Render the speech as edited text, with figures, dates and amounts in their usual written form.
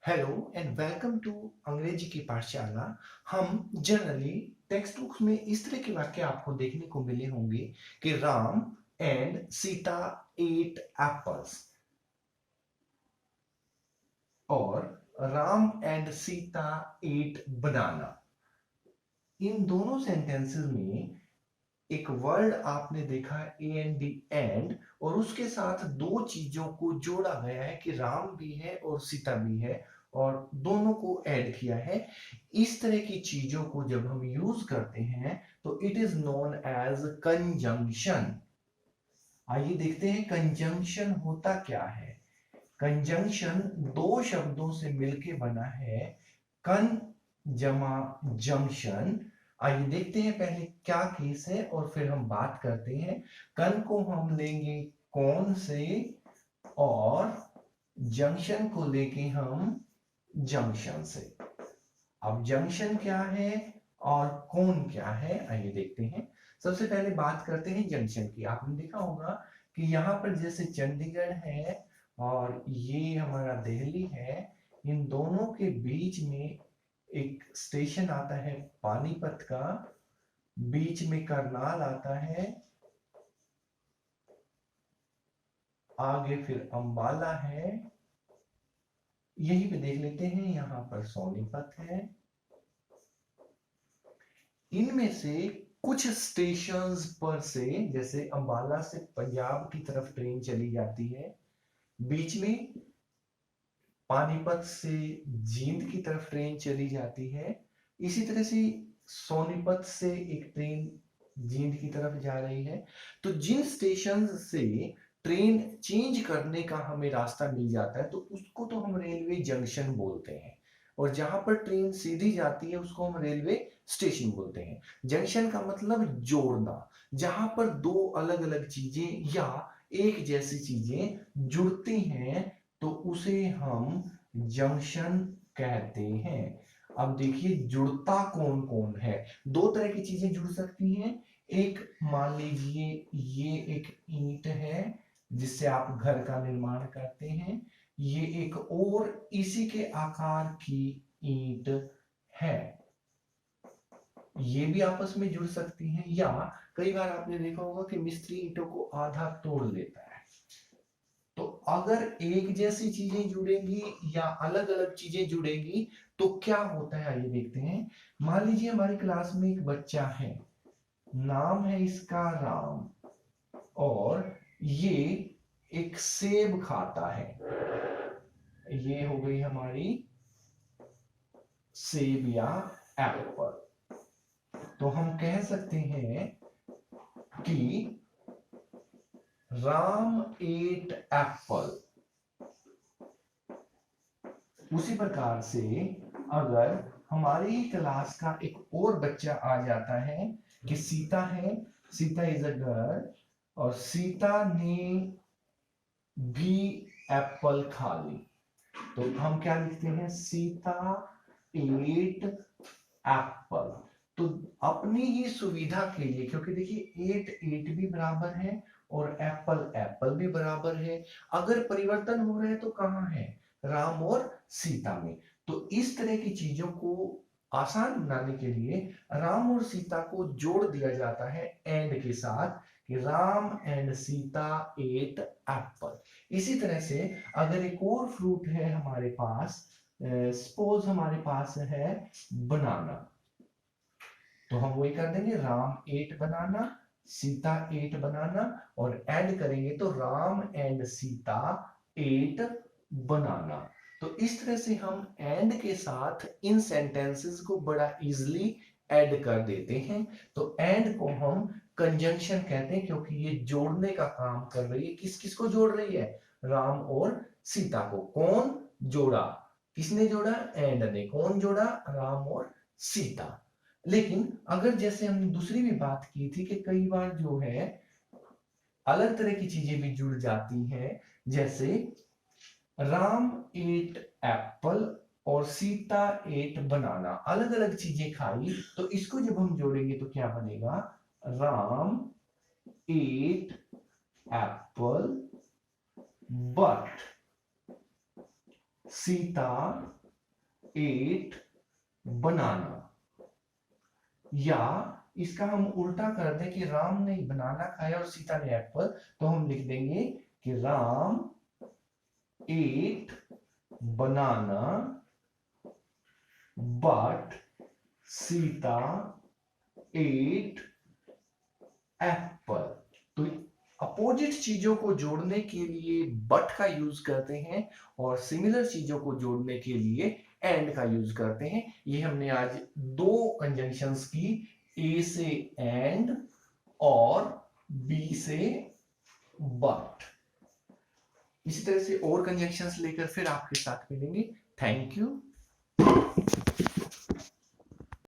Hello and welcome to अंग्रेजी की पाठशाला। हम जनरली टेक्स्ट बुक्स में इस तरह के वाक्य आपको देखने को मिले होंगे कि Ram and Sita ate apples और Ram and Sita ate banana. इन दोनों सेंटेंसेस में एक वर्ड आपने देखा ए एन डी एंड, और उसके साथ दो चीजों को जोड़ा गया है कि राम भी है और सीता भी है और दोनों को ऐड किया है। इस तरह की चीजों को जब हम यूज करते हैं तो it is known as conjunction. आइए देखते हैं कंजंक्शन होता क्या है। कंजंक्शन दो शब्दों से मिलके बना है, कन जमा जंक्शन। आइए देखते हैं पहले क्या केस है और फिर हम बात करते हैं। कन को हम लेंगे कौन से और जंक्शन को लेके हम जंक्शन से। अब जंक्शन क्या है और कौन क्या है, आइए देखते हैं। सबसे पहले बात करते हैं जंक्शन की। आपने देखा होगा कि यहाँ पर जैसे चंडीगढ़ है और ये हमारा दिल्ली है, इन दोनों के बीच में एक स्टेशन आता है पानीपत का, बीच में करनाल आता है, आगे फिर अंबाला है, यहीं पे देख लेते हैं यहाँ पर सोनीपत है। इनमें से कुछ स्टेशंस पर से, जैसे अंबाला से पंजाब की तरफ ट्रेन चली जाती है, बीच में पानीपत से जींद की तरफ ट्रेन चली जाती है, इसी तरह से सोनीपत से एक ट्रेन जींद की तरफ जा रही है। तो जिन स्टेशन से ट्रेन चेंज करने का हमें रास्ता मिल जाता है तो उसको तो हम रेलवे जंक्शन बोलते हैं, और जहां पर ट्रेन सीधी जाती है उसको हम रेलवे स्टेशन बोलते हैं। जंक्शन का मतलब जोड़ना, जहां पर दो अलग अलग चीजें या एक जैसी चीजें जुड़ती हैं तो उसे हम जंक्शन कहते हैं। अब देखिए जुड़ता कौन कौन है। दो तरह की चीजें जुड़ सकती हैं। एक मान लीजिए ये एक ईंट है जिससे आप घर का निर्माण करते हैं, ये एक और इसी के आकार की ईंट है, ये भी आपस में जुड़ सकती हैं। या कई बार आपने देखा होगा कि मिस्त्री ईंटों को आधा तोड़ लेता है। तो अगर एक जैसी चीजें जुड़ेंगी या अलग अलग चीजें जुड़ेंगी तो क्या होता है, आइए देखते हैं। मान लीजिए हमारी क्लास में एक बच्चा है, नाम है इसका राम, और ये एक सेब खाता है। ये हो गई हमारी सेब या एप्पल। तो हम कह सकते हैं कि राम एट एप्पल। उसी प्रकार से अगर हमारी क्लास का एक और बच्चा आ जाता है कि सीता है, सीता इज अ गर्ल, और सीता ने भी एप्पल खा ली, तो हम क्या लिखते हैं, सीता एट एप्पल। तो अपनी ही सुविधा के लिए, क्योंकि देखिए एट एट भी बराबर है और एप्पल एप्पल भी बराबर है, अगर परिवर्तन हो रहे हैं तो कहाँ है, राम और सीता में। तो इस तरह की चीजों को आसान बनाने के लिए राम और सीता को जोड़ दिया जाता है एंड के साथ कि Ram and Sita ate apple. इसी तरह से अगर एक और फ्रूट है हमारे पास, सपोज हमारे पास है बनाना, तो हम वही कर देंगे, राम एट बनाना, सीता एट बनाना, और ऐड करेंगे तो राम एंड सीता एट बनाना। तो इस तरह से हम एंड के साथ इन सेंटेंसेस को बड़ा इजीली ऐड कर देते हैं। तो एंड को हम कंजंक्शन कहते हैं क्योंकि ये जोड़ने का काम कर रही है। किस किस को जोड़ रही है, राम और सीता को। कौन जोड़ा, किसने जोड़ा, एंड ने। कौन जोड़ा, राम और सीता। लेकिन अगर जैसे हमने दूसरी भी बात की थी कि कई बार जो है अलग तरह की चीजें भी जुड़ जाती हैं, जैसे राम एट एप्पल और सीता एट बनाना, अलग अलग चीजें खाई, तो इसको जब हम जोड़ेंगे तो क्या बनेगा, Ram ate apple but Sita ate banana. या इसका हम उल्टा कर दें कि राम ने बनाना खाया और सीता ने एप्पल, तो हम लिख देंगे कि Ram ate banana but Sita ate apple. तो अपोजिट चीजों को जोड़ने के लिए बट का यूज करते हैं और सिमिलर चीजों को जोड़ने के लिए एंड का यूज करते हैं। ये हमने आज दो कंजंक्शंस की, ए से एंड और बी से बट। इसी तरह से और कंजंक्शंस लेकर फिर आपके साथ मिलेंगे। Thank you.